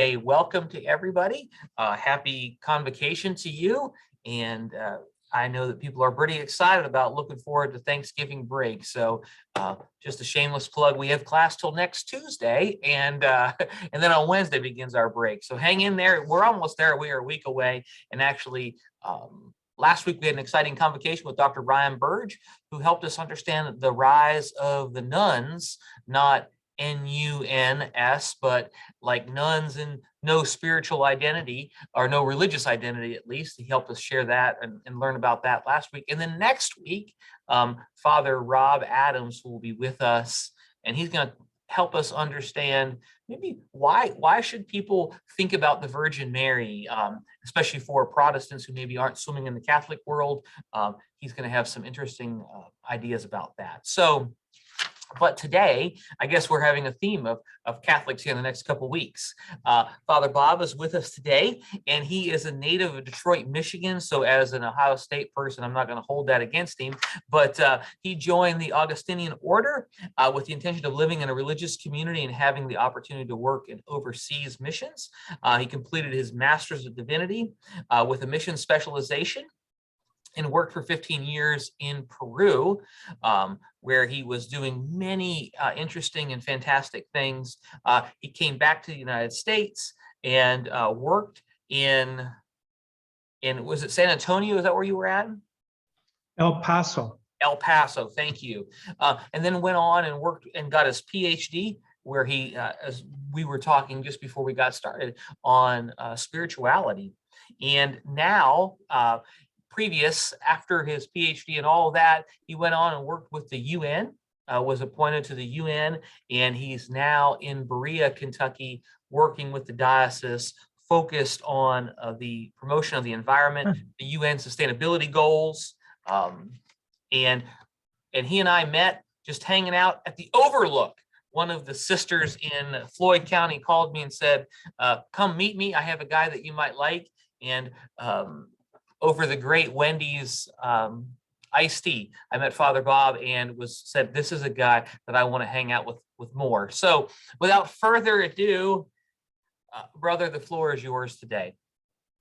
Hey, welcome to everybody. Happy convocation to you. And I know that people are pretty excited about looking forward to Thanksgiving break. So just a shameless plug, we have class till next Tuesday, and then on Wednesday begins our break. So hang in there. We're almost there. We are a week away. And actually, last week we had an exciting convocation with Dr. Ryan Burge, who helped us understand the rise of the nuns, not N-U-N-S, but like nuns and no spiritual identity, or no religious identity at least. He helped us share that and learn about that last week. And then next week, Father Rob Adams will be with us, and he's going to help us understand maybe why should people think about the Virgin Mary, especially for Protestants who maybe aren't swimming in the Catholic world. He's going to have some interesting ideas about that. So, but today, I guess we're having a theme of Catholics here in the next couple of weeks. Father Bob is with us today, and he is a native of Detroit, Michigan. So as an Ohio State person, I'm not going to hold that against him, but he joined the Augustinian Order with the intention of living in a religious community and having the opportunity to work in overseas missions. He completed his Masters of Divinity with a Mission Specialization, and worked for 15 years in Peru, where he was doing many interesting and fantastic things. He came back to the United States and worked in, was it San Antonio? Is that where you were at? El Paso. El Paso, thank you. And then went on and worked and got his Ph.D., where he, as we were talking just before we got started, on spirituality. And now, after his PhD and all of that, he went on and worked with the UN, was appointed to the UN, and he's now in Berea, Kentucky, working with the diocese, focused on the promotion of the environment, the UN sustainability goals. And he and I met just hanging out at the Overlook. One of the sisters in Floyd County called me and said, come meet me. I have a guy that you might like. And over the great Wendy's iced tea, I met Father Bob and said, this is a guy that I want to hang out with more. So without further ado, brother, the floor is yours today.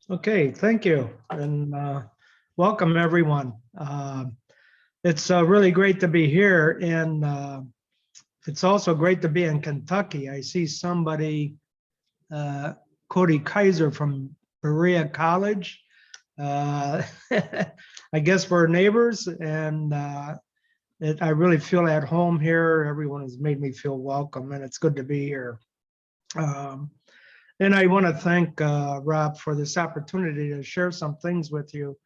Okay, thank you. And welcome everyone. It's really great to be here. And it's also great to be in Kentucky. I see somebody, Cody Kaiser from Berea College. I guess we're neighbors, and I really feel at home here. Everyone has made me feel welcome, and it's good to be here. And I want to thank Rob for this opportunity to share some things with you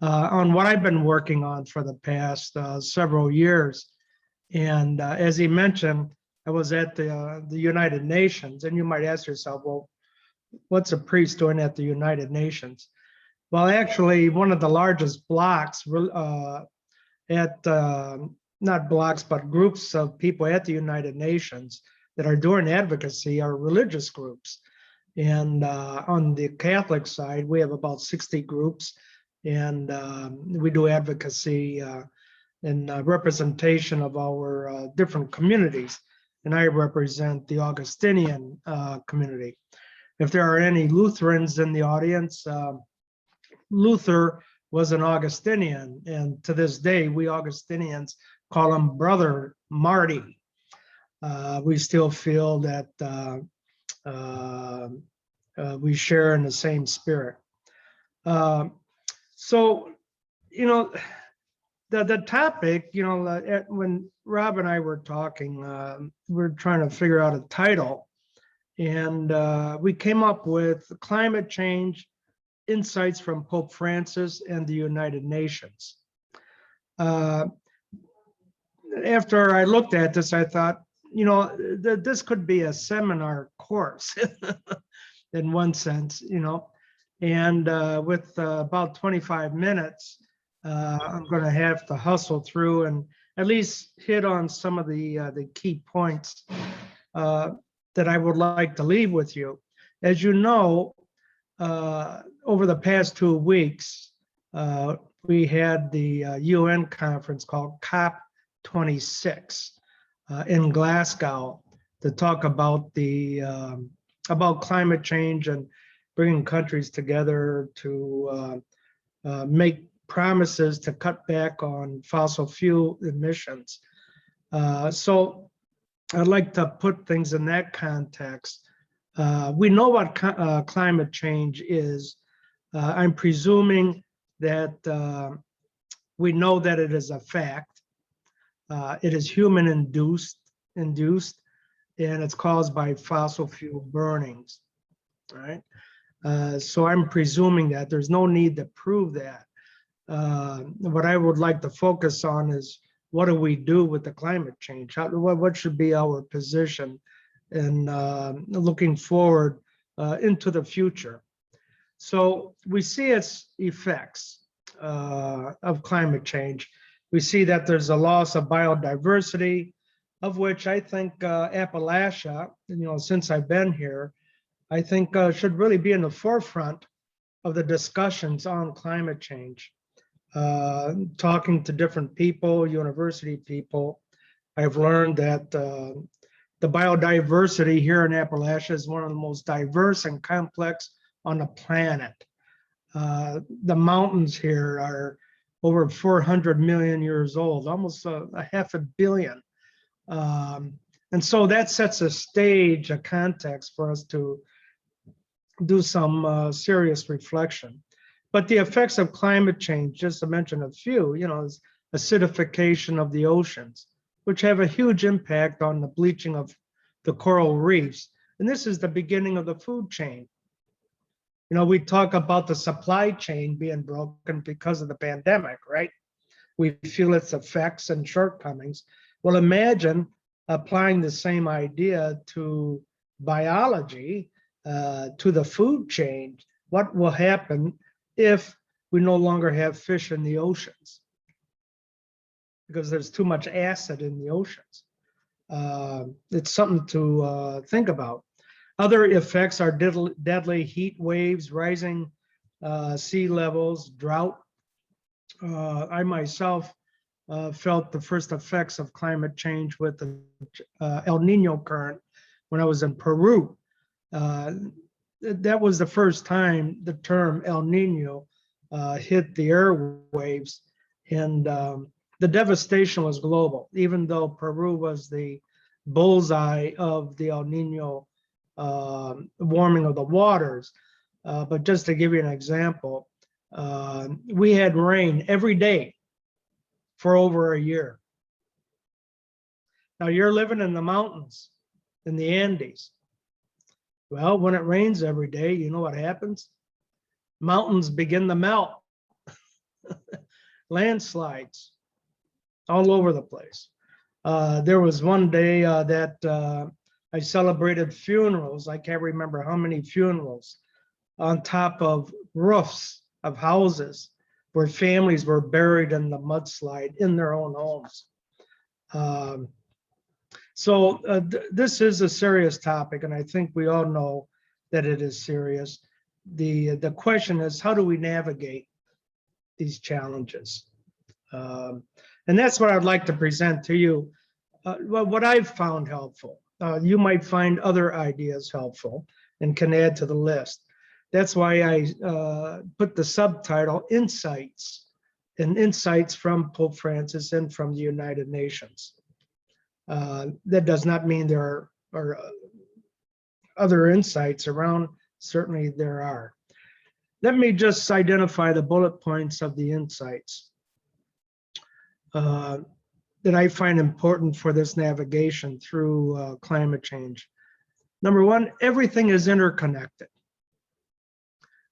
on what I've been working on for the past several years. And as he mentioned, I was at the United Nations, and you might ask yourself, well, what's a priest doing at the United Nations? Well, actually, one of the largest blocks not blocks, but groups of people at the United Nations that are doing advocacy are religious groups. And on the Catholic side, we have about 60 groups, and we do advocacy and representation of our different communities. And I represent the Augustinian community. If there are any Lutherans in the audience, Luther was an Augustinian, and to this day, we Augustinians call him Brother Marty. We still feel that we share in the same spirit. So, you know, the topic, you know, when Rob and I were talking, we were trying to figure out a title, and we came up with climate change, insights from Pope Francis and the United Nations. After I looked at this, I thought, you know, this could be a seminar course in one sense, you know, and with about 25 minutes, I'm going to have to hustle through and at least hit on some of the key points that I would like to leave with you. As you know, over the past 2 weeks, we had the UN conference called COP26 in Glasgow to talk about the about climate change and bringing countries together to make promises to cut back on fossil fuel emissions. So I'd like to put things in that context. We know what climate change is. I'm presuming that we know that it is a fact. It is human induced, and it's caused by fossil fuel burnings, right? So I'm presuming that there's no need to prove that. What I would like to focus on is, what do we do with the climate change? What should be our position in looking forward into the future? So we see its effects of climate change. We see that there's a loss of biodiversity, of which I think Appalachia, since I've been here, I think should really be in the forefront of the discussions on climate change. Talking to different people, university people, I've learned that the biodiversity here in Appalachia is one of the most diverse and complex on the planet. The mountains here are over 400 million years old, almost a half a billion. And so that sets a stage, a context for us to do some serious reflection. But the effects of climate change, just to mention a few, is acidification of the oceans, which have a huge impact on the bleaching of the coral reefs. And this is the beginning of the food chain. We talk about the supply chain being broken because of the pandemic, right? We feel its effects and shortcomings. Well, imagine applying the same idea to biology, to the food chain. What will happen if we no longer have fish in the oceans? Because there's too much acid in the oceans. It's something to think about. Other effects are deadly heat waves, rising sea levels, drought. I myself felt the first effects of climate change with the El Nino current when I was in Peru. That was the first time the term El Nino hit the airwaves, and the devastation was global, even though Peru was the bullseye of the El Nino warming of the waters. But just to give you an example, we had rain every day for over a year. Now you're living in the mountains, in the Andes. Well, when it rains every day, you know what happens? Mountains begin to melt. Landslides all over the place. There was one day that I celebrated funerals. I can't remember how many funerals on top of roofs of houses where families were buried in the mudslide in their own homes. So this is a serious topic, and I think we all know that it is serious. The question is, how do we navigate these challenges? And that's what I'd like to present to you. What I've found helpful. You might find other ideas helpful and can add to the list. That's why I put the subtitle Insights, and insights from Pope Francis and from the United Nations. That does not mean there are other insights around. Certainly there are. Let me just identify the bullet points of the insights that I find important for this navigation through climate change. Number one, everything is interconnected.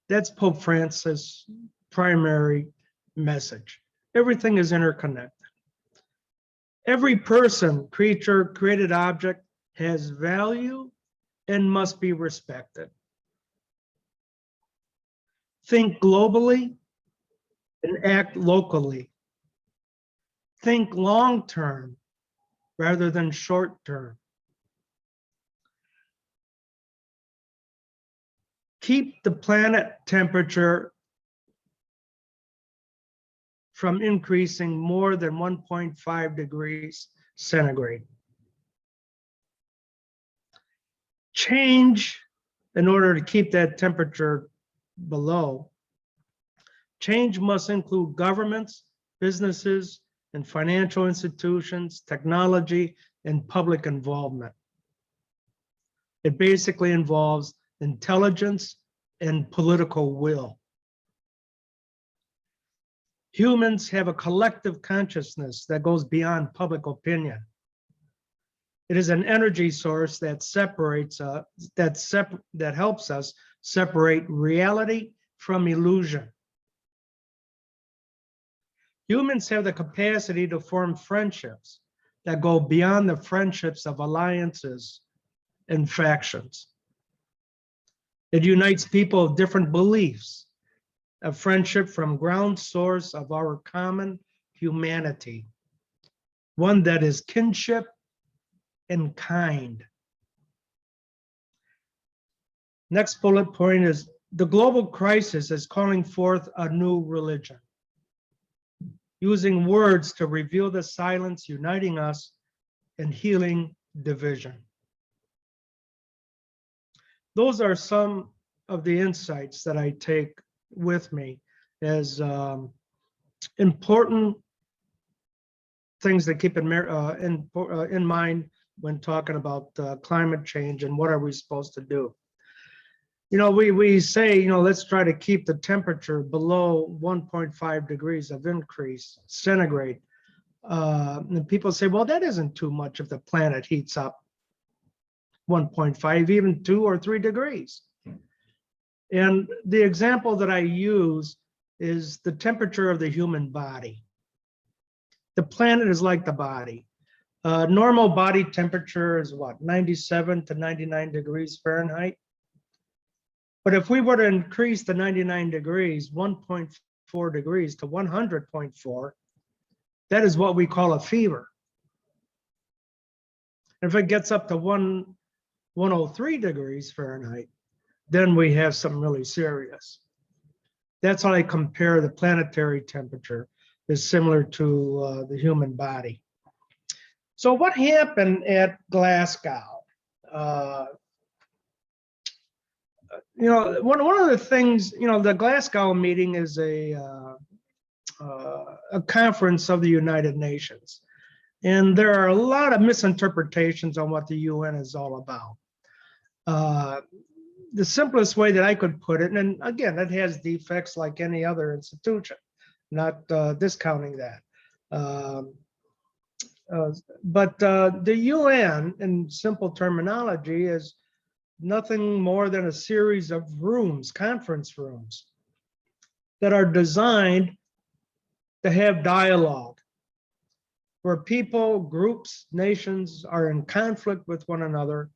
That's Pope Francis' primary message. Everything is interconnected. Every person, creature, created object has value and must be respected. Think globally and act locally. Think long-term rather than short-term. Keep the planet temperature from increasing more than 1.5 degrees centigrade. Change in order to keep that temperature below. Change must include governments, businesses, and financial institutions, technology, and public involvement. It basically involves intelligence and political will. Humans have a collective consciousness that goes beyond public opinion. It is an energy source that separates that helps us separate reality from illusion. Humans have the capacity to form friendships that go beyond the friendships of alliances and factions. It unites people of different beliefs, a friendship from ground source of our common humanity, one that is kinship and kind. Next bullet point is the global crisis is calling forth a new religion, using words to reveal the silence, uniting us and healing division. Those are some of the insights that I take with me as important things to keep in mind when talking about climate change and what are we supposed to do. You know, we say, you know, let's try to keep the temperature below 1.5 degrees of increase centigrade. And people say, well, that isn't too much if the planet heats up 1.5, even 2 or 3 degrees. And the example that I use is the temperature of the human body. The planet is like the body. Normal body temperature is what, 97 to 99 degrees Fahrenheit? But if we were to increase the 99 degrees, 1.4 degrees to 100.4, that is what we call a fever. If it gets up to 103 degrees Fahrenheit, then we have something really serious. That's how I compare the planetary temperature is similar to the human body. So what happened at Glasgow? You know, one of the things, you know, the Glasgow meeting is a conference of the United Nations. And there are a lot of misinterpretations on what the UN is all about. The simplest way that I could put it, and again, it has defects like any other institution, not discounting that. But the UN, in simple terminology, is nothing more than a series of rooms, conference rooms, that are designed to have dialogue, where people, groups, nations are in conflict with one another,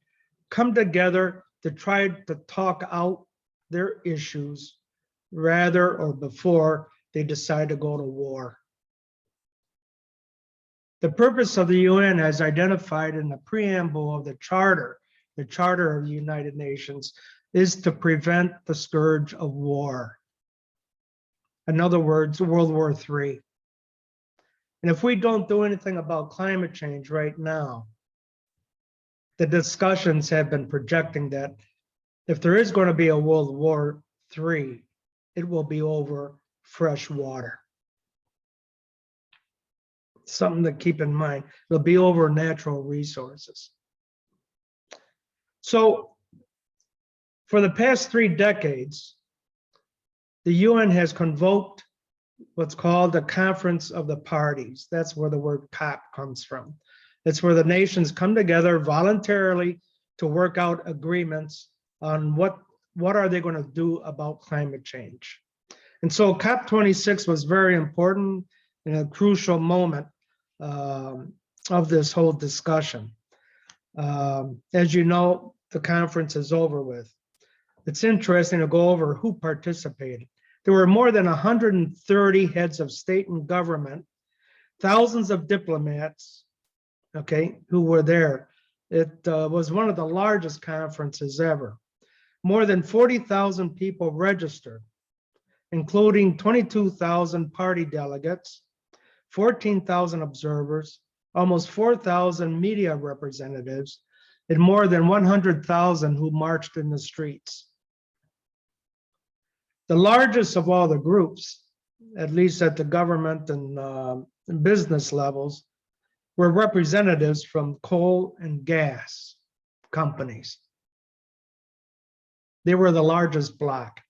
come together to try to talk out their issues rather or before they decide to go to war. The purpose of the UN, as identified in the preamble of the Charter of the United Nations, is to prevent the scourge of war. In other words, World War III. And if we don't do anything about climate change right now, the discussions have been projecting that if there is going to be a World War III, it will be over fresh water. Something to keep in mind. It'll be over natural resources. So for the past 3 decades, the UN has convoked what's called the Conference of the Parties. That's where the word COP comes from. It's where the nations come together voluntarily to work out agreements on what are they going to do about climate change. And so COP26 was very important and a crucial moment of this whole discussion. As you know, the conference is over with. It's interesting to go over who participated. There were more than 130 heads of state and government, thousands of diplomats, okay, who were there. It was one of the largest conferences ever. More than 40,000 people registered, including 22,000 party delegates, 14,000 observers, almost 4,000 media representatives, and more than 100,000 who marched in the streets. The largest of all the groups, at least at the government and business levels, were representatives from coal and gas companies. They were the largest bloc.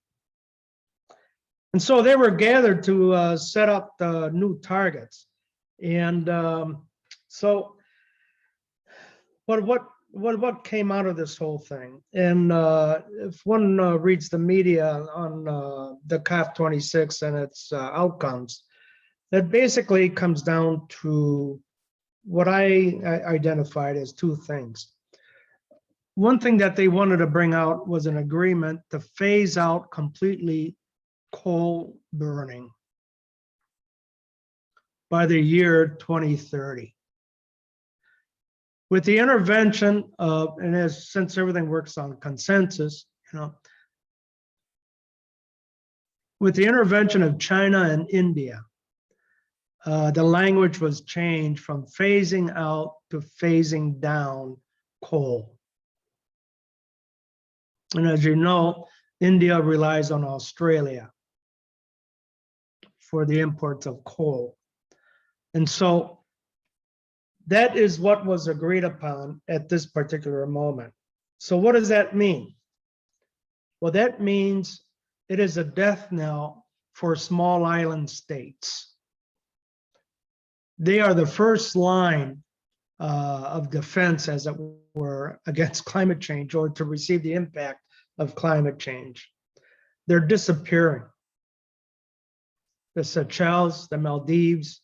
And so they were gathered to set up the new targets. And so what came out of this whole thing? And if one reads the media on the COP26 and its outcomes, that basically comes down to what I identified as two things. One thing that they wanted to bring out was an agreement to phase out completely coal burning by the year 2030. With the intervention of, and since everything works on consensus, with the intervention of China and India, the language was changed from phasing out to phasing down coal. And as you know, India relies on Australia for the imports of coal. And so that is what was agreed upon at this particular moment. So what does that mean? Well, that means it is a death knell for small island states. They are the first line of defense, as it were, against climate change or to receive the impact of climate change. They're disappearing. The Seychelles, the Maldives,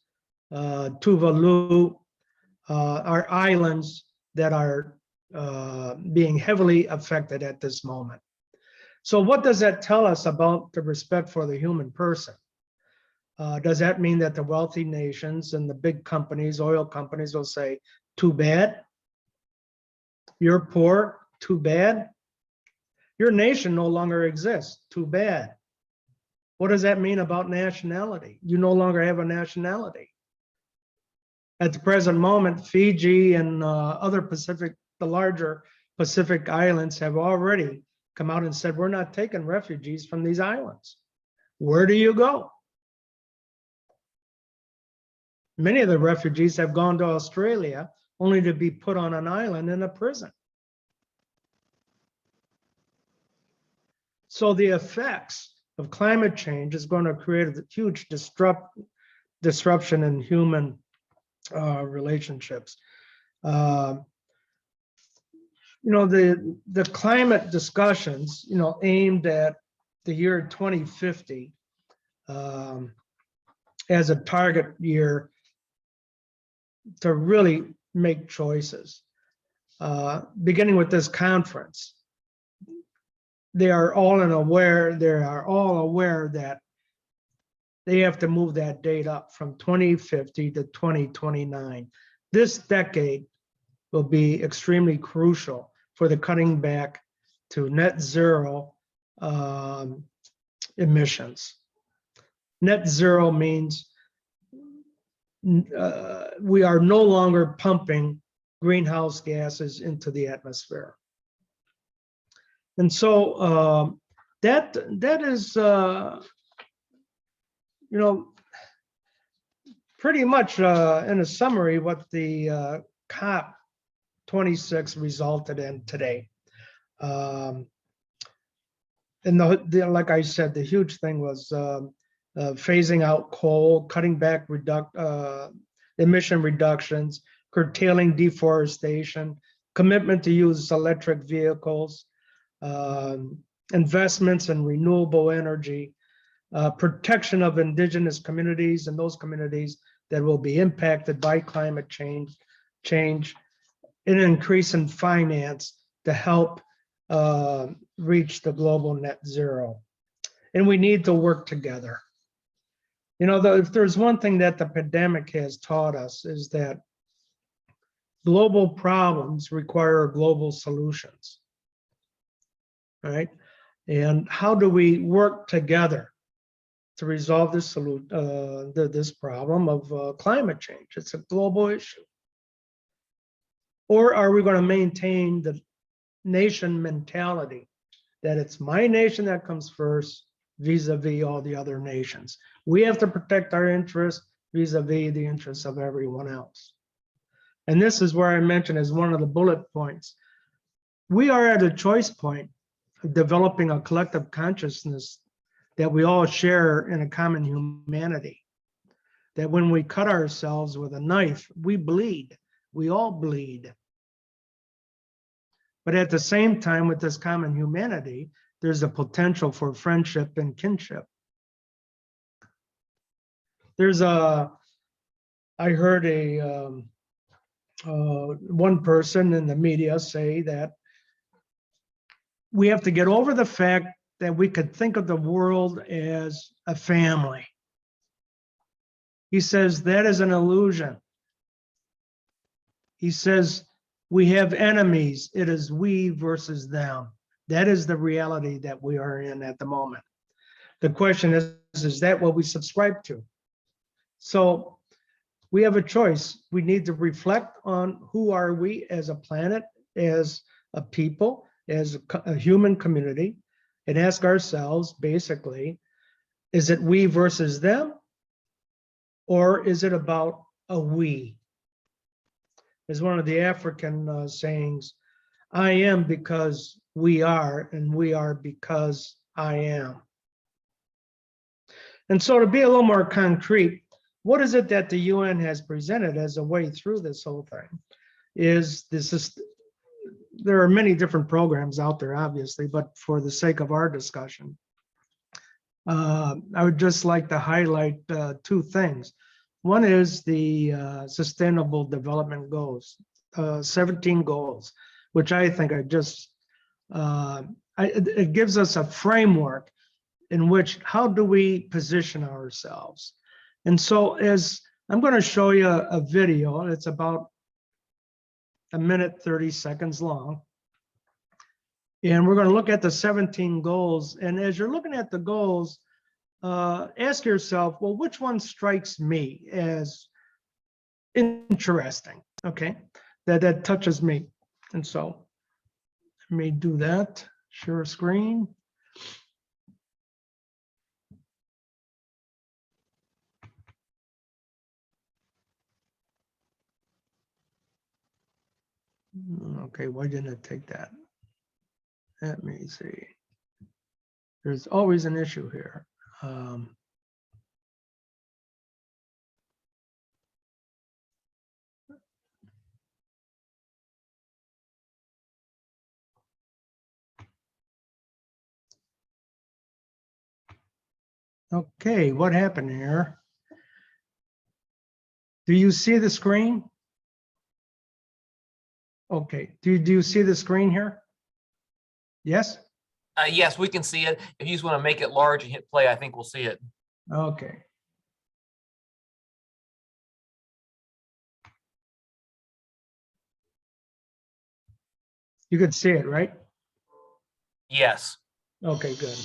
Tuvalu are islands that are being heavily affected at this moment. So what does that tell us about the respect for the human person? Does that mean that the wealthy nations and the big companies, oil companies, will say, too bad? You're poor, too bad? Your nation no longer exists, too bad. What does that mean about nationality? You no longer have a nationality. At the present moment, Fiji and other Pacific, the larger Pacific islands have already come out and said, we're not taking refugees from these islands. Where do you go? Many of the refugees have gone to Australia only to be put on an island in a prison. So the effects of climate change is going to create a huge disruption in human relationships. The climate discussions, aimed at the year 2050 as a target year to really make choices. Beginning with this conference, they are all aware that they have to move that date up from 2050 to 2029. This decade will be extremely crucial for the cutting back to net zero emissions. Net zero means we are no longer pumping greenhouse gases into the atmosphere. And so that is, pretty much in a summary what the COP26 resulted in today. And like I said, the huge thing was phasing out coal, cutting back emission reductions, curtailing deforestation, commitment to use electric vehicles, investments in renewable energy, protection of indigenous communities and those communities that will be impacted by climate change, an increase in finance to help reach the global net zero. And we need to work together. If there's one thing that the pandemic has taught us is that global problems require global solutions. Right? And how do we work together to resolve this problem of climate change? It's a global issue. Or are we going to maintain the nation mentality that it's my nation that comes first vis-a-vis all the other nations? We have to protect our interests vis-a-vis the interests of everyone else. And this is where I mentioned as one of the bullet points. We are at a choice point of developing a collective consciousness that we all share in a common humanity. That when we cut ourselves with a knife, we bleed. We all bleed. But at the same time, with this common humanity, there's a potential for friendship and kinship. I heard one person in the media say that we have to get over the fact that we could think of the world as a family. He says that is an illusion. He says we have enemies. It is we versus them. That is the reality that we are in at the moment. The question is that what we subscribe to? So we have a choice. We need to reflect on who are we as a planet, as a people, as a human community, and ask ourselves, basically, is it we versus them? Or is it about a we? As one of the African sayings, I am because we are, and we are because I am. And so to be a little more concrete, what is it that the UN has presented as a way through this whole thing? There are many different programs out there, obviously, but for the sake of our discussion, I would just like to highlight two things. One is the Sustainable Development Goals, 17 goals, which I think are just, it gives us a framework in which, how do we position ourselves? And so as I'm going to show you a video, it's about 1 minute, 30 seconds long. And we're going to look at the 17 goals. And as you're looking at the goals, ask yourself, well, which one strikes me as interesting? Okay, that touches me. And so let me do that, share screen. Okay, why didn't it take that? Let me see. There's always an issue here. Okay, what happened here? Do you see the screen? Okay, do you see the screen here? Yes? Yes, we can see it. If you just want to make it large and hit play, I think we'll see it. Okay. You could see it, right? Yes. Okay, good.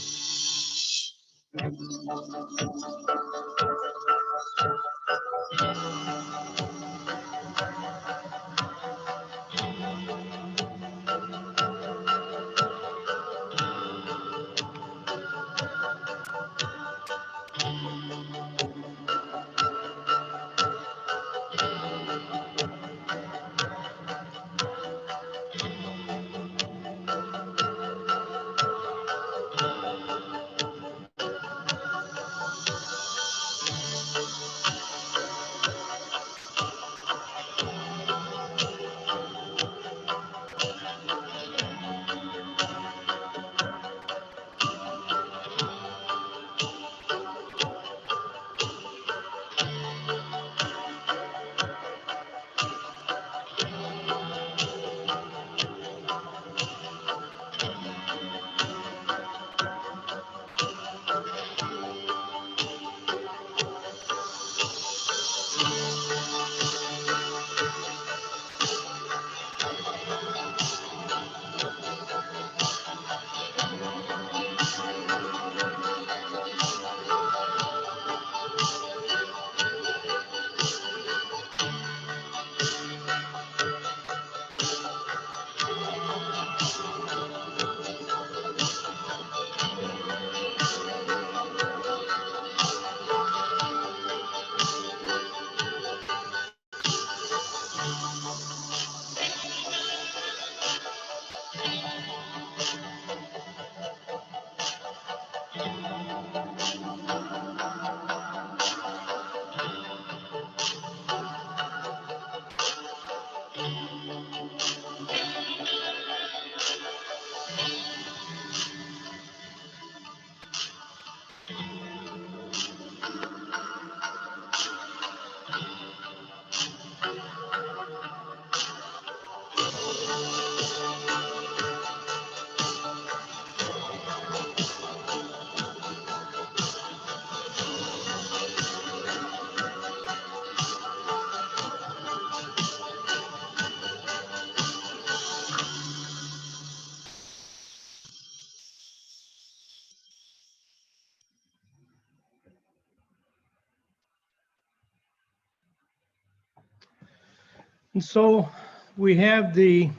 And so we have the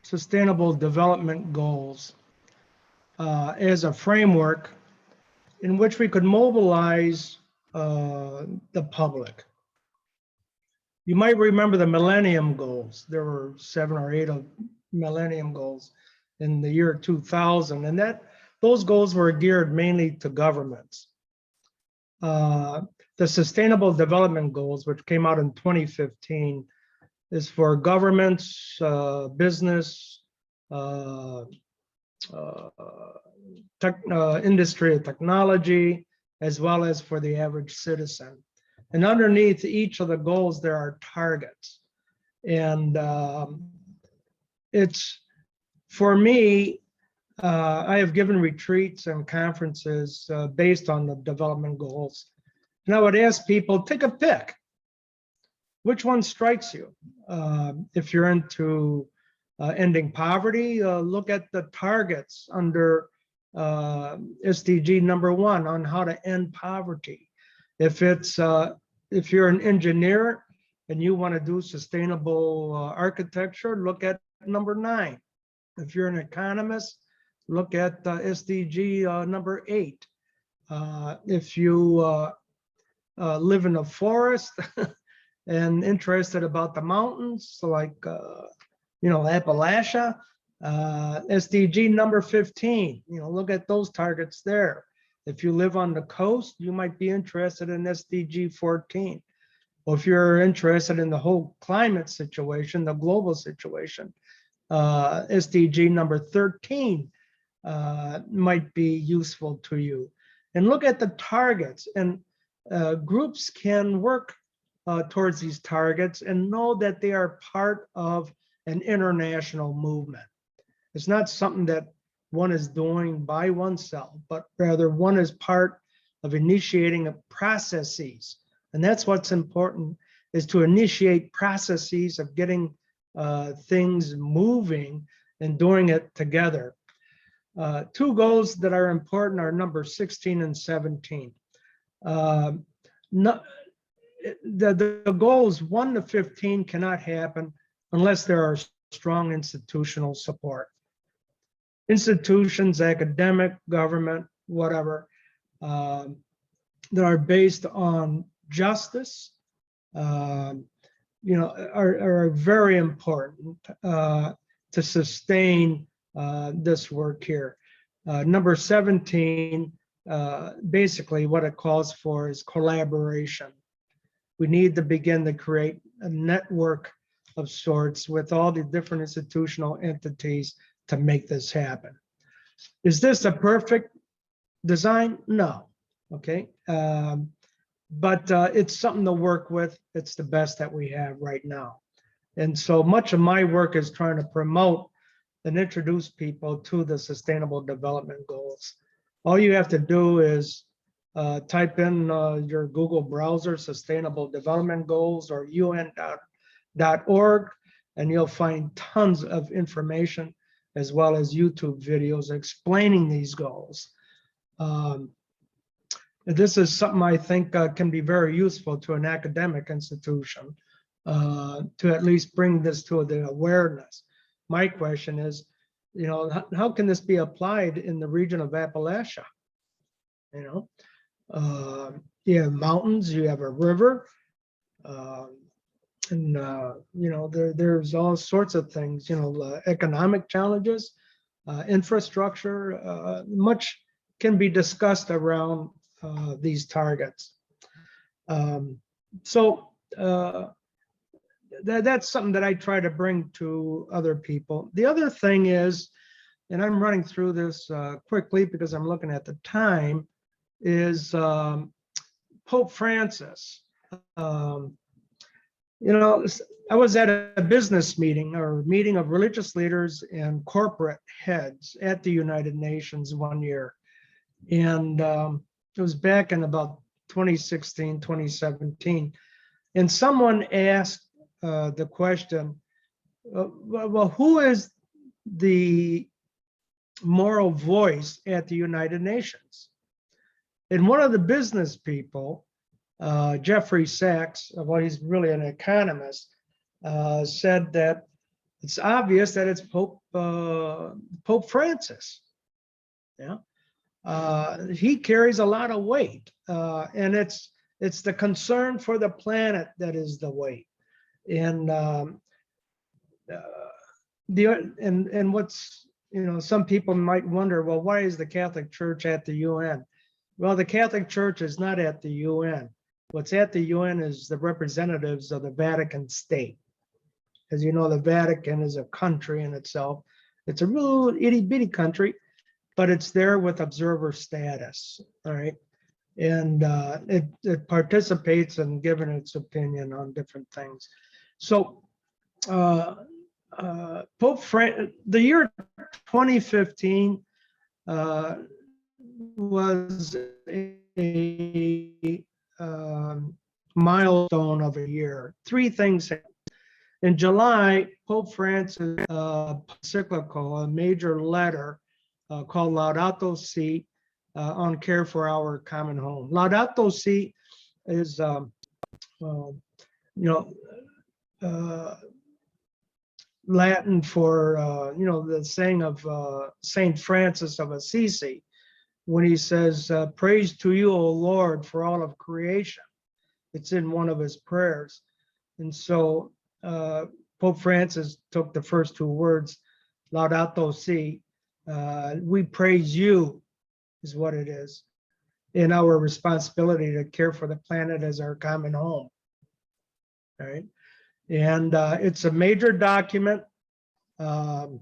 Sustainable Development Goals as a framework in which we could mobilize the public. You might remember the Millennium Goals. There were 7 or 8 of Millennium Goals in the year 2000, and those goals were geared mainly to governments. The Sustainable Development Goals, which came out in 2015, is for governments, business, industry and technology, as well as for the average citizen. And underneath each of the goals, there are targets. And it's, for me, I have given retreats and conferences based on the development goals. And I would ask people, take a pick. Which one strikes you? If you're into ending poverty, look at the targets under SDG number 1 on how to end poverty. If you're an engineer and you want to do sustainable architecture, look at number 9. If you're an economist, look at SDG number 8. If you live in a forest and interested about the mountains, like Appalachia, SDG number 15, look at those targets there. If you live on the coast, you might be interested in SDG 14. Well, if you're interested in the whole climate situation, the global situation, SDG number 13 might be useful to you. And look at the targets, and groups can work towards these targets and know that they are part of an international movement. It's not something that one is doing by oneself, but rather one is part of initiating processes. And that's what's important, is to initiate processes of getting things moving and doing it together. 2 goals that are important are number 16 and 17. The goals 1 to 15 cannot happen unless there are strong institutional support. Institutions, academic, government, whatever, that are based on justice, are very important to sustain this work here. Number 17, basically what it calls for is collaboration. We need to begin to create a network of sorts with all the different institutional entities to make this happen. Is this a perfect design? No, okay. But it's something to work with. It's the best that we have right now. And so much of my work is trying to promote and introduce people to the Sustainable Development Goals. All you have to do is type in your Google browser, Sustainable Development Goals, or UN.org, and you'll find tons of information, as well as YouTube videos explaining these goals. This is something I think can be very useful to an academic institution to at least bring this to the awareness. My question is, how can this be applied in the region of Appalachia? You have mountains, you have a river, and there's all sorts of things, economic challenges. infrastructure. Much can be discussed around these targets. That's something that I try to bring to other people. The other thing is, and I'm running through this quickly because I'm looking at the time, is Pope Francis. I was at a business meeting or meeting of religious leaders and corporate heads at the United Nations one year. And it was back in about 2016, 2017. And someone asked the question, well, who is the moral voice at the United Nations? And one of the business people, Jeffrey Sachs, well, he's really an economist, said that it's obvious that it's Pope Francis. Yeah, he carries a lot of weight, and it's the concern for the planet that is the weight. And what's, some people might wonder, well, why is the Catholic Church at the UN? Well, the Catholic Church is not at the UN. What's at the UN is the representatives of the Vatican state. As you know, the Vatican is a country in itself. It's a real itty bitty country, but it's there with observer status. All right. And it participates in giving its opinion on different things. So Pope Francis, the year 2015 was a milestone of a year. Three things happened. In July, Pope Francis encyclical, a major letter called Laudato Si, on care for our common home. Laudato Si is, Latin for, the saying of Saint Francis of Assisi, when he says, praise to you, O Lord, for all of creation. It's in one of his prayers. And so Pope Francis took the first two words, Laudato Si, we praise you, is what it is, in our responsibility to care for the planet as our common home. All right. And it's a major document. I've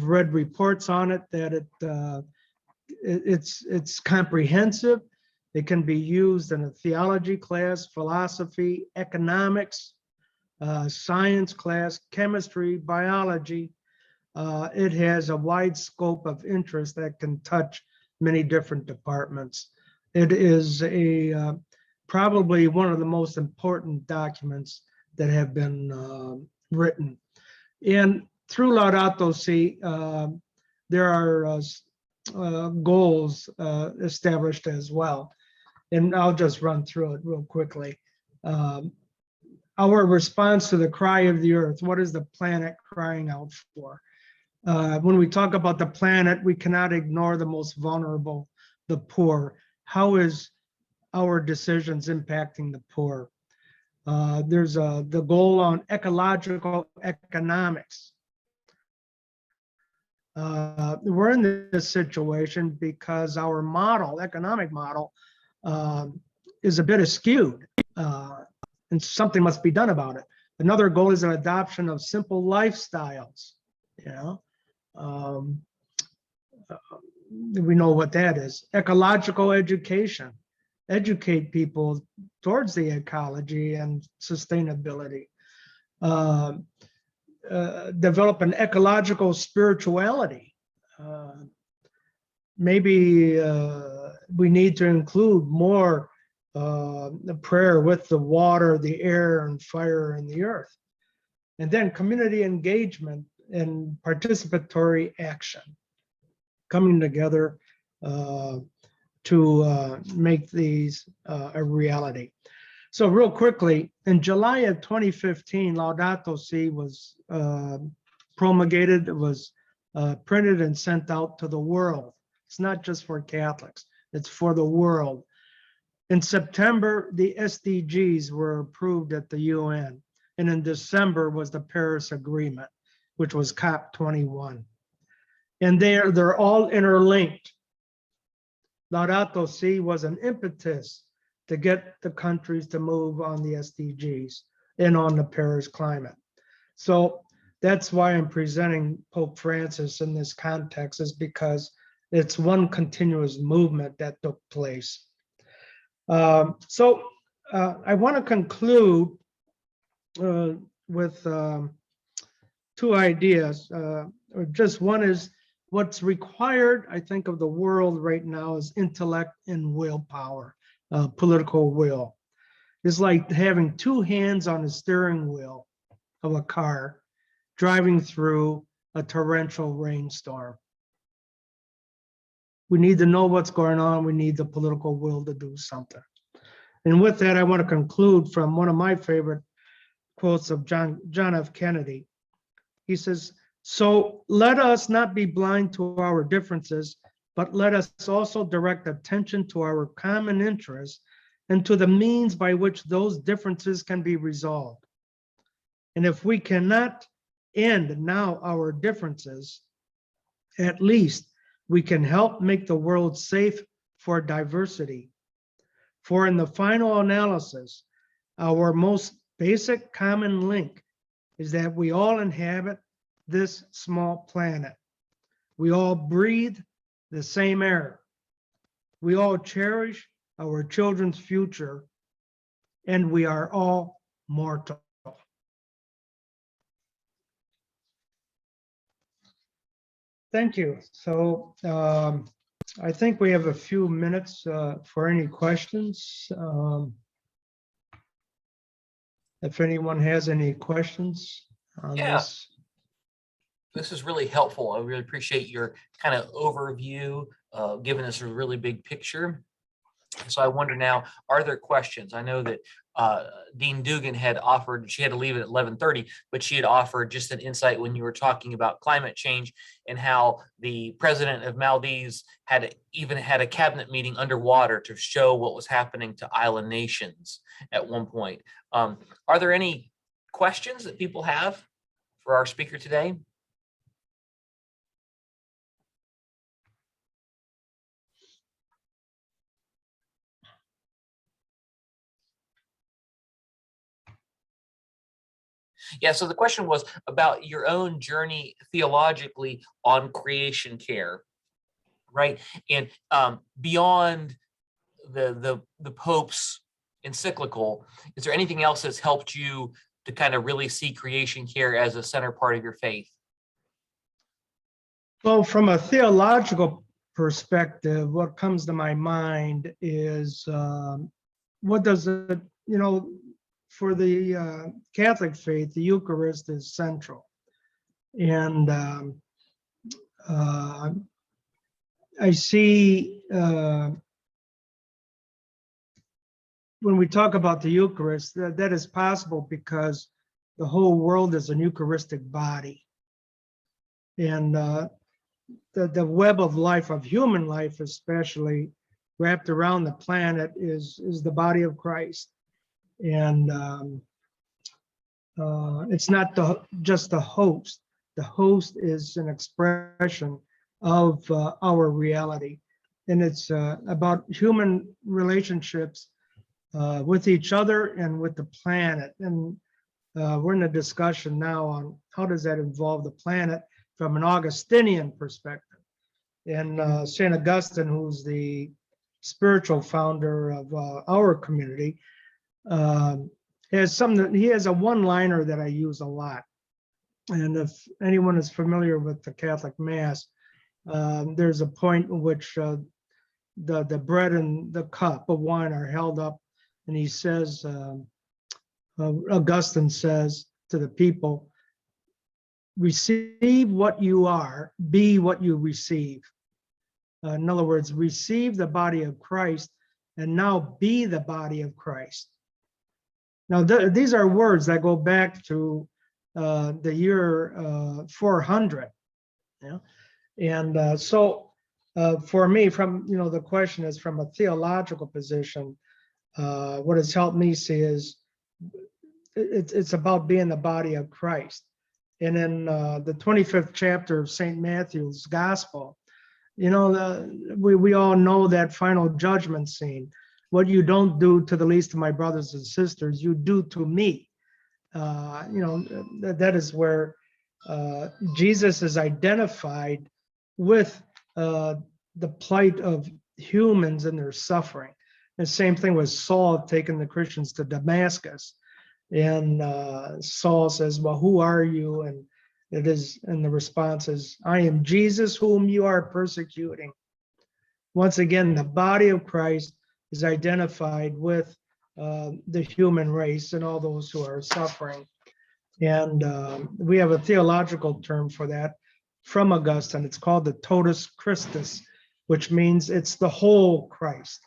read reports on it that it's comprehensive. It can be used in a theology class, philosophy, economics, science class, chemistry, biology. It has a wide scope of interest that can touch many different departments. It is probably one of the most important documents that have been written. And through Laudato Si, there are goals established as well. And I'll just run through it real quickly. Our response to the cry of the earth, what is the planet crying out for? When we talk about the planet, we cannot ignore the most vulnerable, the poor. How is our decisions impacting the poor? There's the goal on ecological economics. We're in this situation because our model, economic model, is a bit askewed, and something must be done about it. Another goal is an adoption of simple lifestyles. We know what that is. Ecological education, educate people towards the ecology and sustainability. Develop an ecological spirituality. Maybe we need to include more the prayer with the water, the air, and fire, and the earth. And then community engagement and participatory action, coming together to make these a reality. So real quickly, in July of 2015, Laudato Si was promulgated, it was printed and sent out to the world. It's not just for Catholics, it's for the world. In September, the SDGs were approved at the UN. And in December was the Paris Agreement, which was COP21. and they're all interlinked. Laudato Si was an impetus to get the countries to move on the SDGs and on the Paris climate. So that's why I'm presenting Pope Francis in this context, is because it's one continuous movement that took place. I want to conclude with two ideas. Just one is, what's required, I think, of the world right now is intellect and willpower, political will. It's like having two hands on the steering wheel of a car driving through a torrential rainstorm. We need to know what's going on. We need the political will to do something. And with that, I want to conclude from one of my favorite quotes of John F. Kennedy. He says, "So let us not be blind to our differences, but let us also direct attention to our common interests and to the means by which those differences can be resolved. And if we cannot end now our differences, at least we can help make the world safe for diversity. For in the final analysis, our most basic common link is that we all inhabit this small planet. We all breathe the same air. We all cherish our children's future, and we are all mortal." Thank you. So I think we have a few minutes for any questions. If anyone has any questions on this. This is really helpful. I really appreciate your kind of overview, giving us a really big picture. So I wonder now, are there questions? I know that Dean Dugan had offered, she had to leave it at 11:30, but she had offered just an insight when you were talking about climate change and how the president of Maldives had even had a cabinet meeting underwater to show what was happening to island nations at one point. Are there any questions that people have for our speaker today? Yeah, so the question was about your own journey theologically on creation care, right? And beyond the Pope's encyclical, is there anything else that's helped you to kind of really see creation care as a center part of your faith? Well, from a theological perspective, what comes to my mind is what does it, for the Catholic faith, the Eucharist is central. And I see when we talk about the Eucharist, that is possible because the whole world is an Eucharistic body. And the web of life, of human life especially, wrapped around the planet is the body of Christ. And it's not just the host. The host is an expression of our reality. And it's about human relationships with each other and with the planet. And we're in a discussion now on how does that involve the planet from an Augustinian perspective. And St. Augustine, who's the spiritual founder of our community, has something. He has a one-liner that I use a lot. And if anyone is familiar with the Catholic Mass, there's a point in which the bread and the cup of wine are held up, and he says, Augustine says to the people, "Receive what you are, be what you receive." In other words, receive the body of Christ and now be the body of Christ. Now, these are words that go back to the year 400. Yeah? And so for me, from, the question is from a theological position, what has helped me see is it's about being the body of Christ. And in the 25th chapter of St. Matthew's Gospel, we all know that final judgment scene. What you don't do to the least of my brothers and sisters, you do to me. That is where Jesus is identified with the plight of humans and their suffering. The same thing with Saul taking the Christians to Damascus. And Saul says, well, who are you? And the response is, I am Jesus whom you are persecuting. Once again, the body of Christ is identified with the human race and all those who are suffering. And we have a theological term for that from Augustine. It's called the totus Christus, which means it's the whole Christ.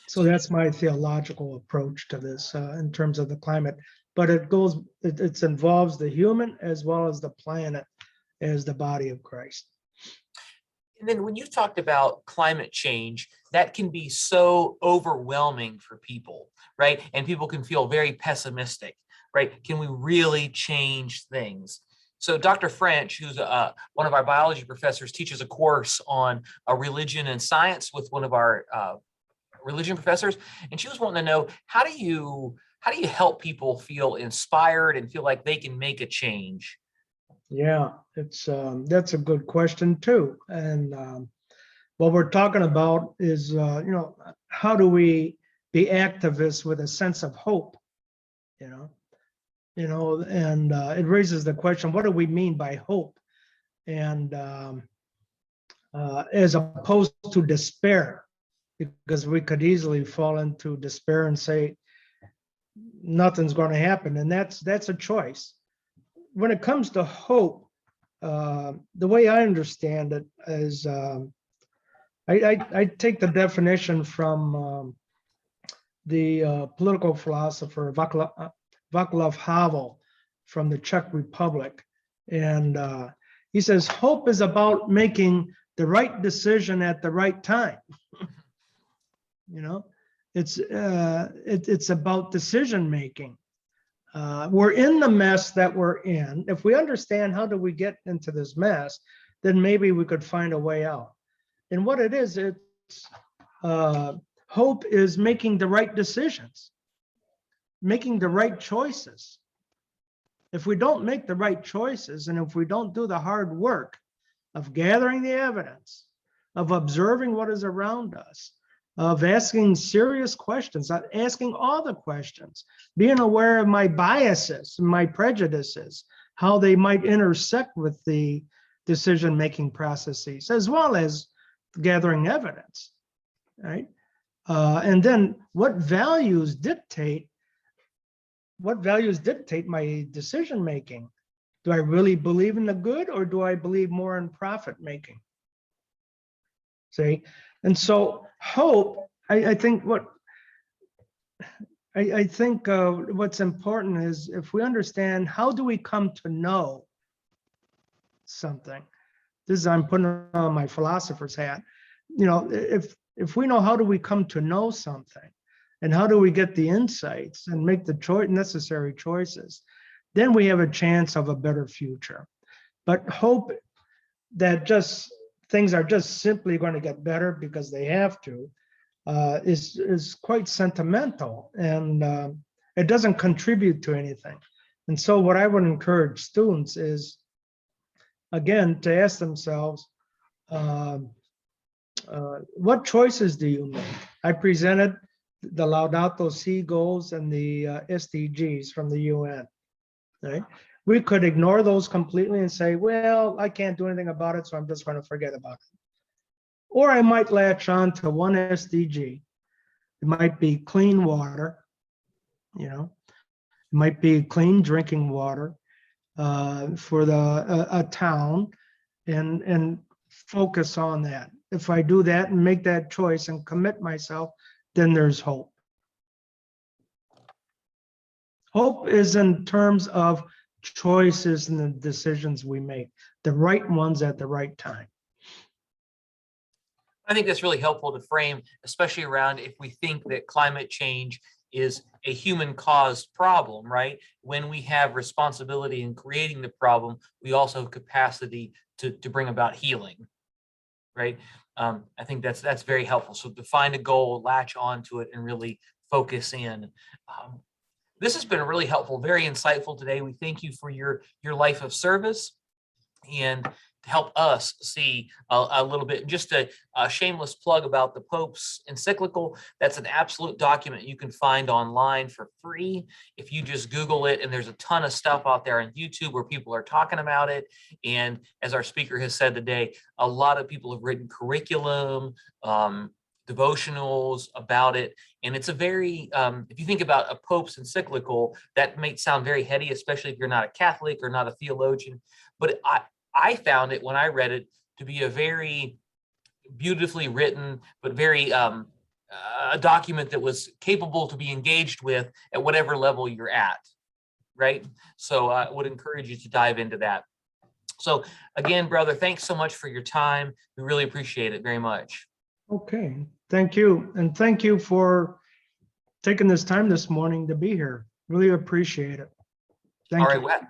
So that's my theological approach to this in terms of the climate. But it involves the human as well as the planet as the body of Christ. And then when you talked about climate change, that can be so overwhelming for people, right? And people can feel very pessimistic, right? Can we really change things? So Dr. French, who's one of our biology professors, teaches a course on religion and science with one of our religion professors, and she was wanting to know, how do you help people feel inspired and feel like they can make a change? Yeah, that's a good question too. And what we're talking about is, how do we be activists with a sense of hope? And it raises the question, what do we mean by hope? And as opposed to despair, because we could easily fall into despair and say nothing's going to happen, and that's a choice. When it comes to hope, the way I understand it is, I take the definition from the political philosopher Václav Havel from the Czech Republic, and he says hope is about making the right decision at the right time. It's about decision making. We're in the mess that we're in. If we understand how do we get into this mess, then maybe we could find a way out. And what it is, it's hope is making the right decisions, making the right choices. If we don't make the right choices, and if we don't do the hard work of gathering the evidence, of observing what is around us, of asking serious questions, asking all the questions, being aware of my biases and my prejudices, how they might intersect with the decision-making processes, as well as gathering evidence, right? And then what values dictate my decision-making? Do I really believe in the good, or do I believe more in profit-making? See? And so hope, I think what's important is if we understand how do we come to know something. I'm putting on my philosopher's hat. If we know how do we come to know something, and how do we get the insights and make the necessary choices, then we have a chance of a better future. But hope that things are just simply going to get better because they have to, is quite sentimental, and it doesn't contribute to anything. And so what I would encourage students is, again, to ask themselves, what choices do you make? I presented the Laudato Si goals and the SDGs from the UN, right? We could ignore those completely and say, well, I can't do anything about it, so I'm just going to forget about it. Or I might latch on to one SDG. It might be clean water, it might be clean drinking water for a town, and focus on that. If I do that and make that choice and commit myself, then there's hope. Hope is in terms of choices and the decisions we make, the right ones at the right time. I think that's really helpful to frame, especially around if we think that climate change is a human caused problem, right? When we have responsibility in creating the problem, we also have capacity to bring about healing, right? I think that's very helpful. So to find a goal, latch onto it, and really focus in. This has been really helpful, very insightful today. We thank you for your life of service and to help us see a little bit. Just a shameless plug about the Pope's encyclical. That's an absolute document you can find online for free if you just Google it. And there's a ton of stuff out there on YouTube where people are talking about it. And as our speaker has said today, a lot of people have written curriculum, devotionals about it. And it's a very, if you think about a Pope's encyclical, that may sound very heady, especially if you're not a Catholic or not a theologian. But I found it when I read it to be a very beautifully written, but very a document that was capable to be engaged with at whatever level you're at, right? So I would encourage you to dive into that. So again, brother, thanks so much for your time. We really appreciate it very much. Okay, thank you. And thank you for taking this time this morning to be here. Really appreciate it. Thank All you. right.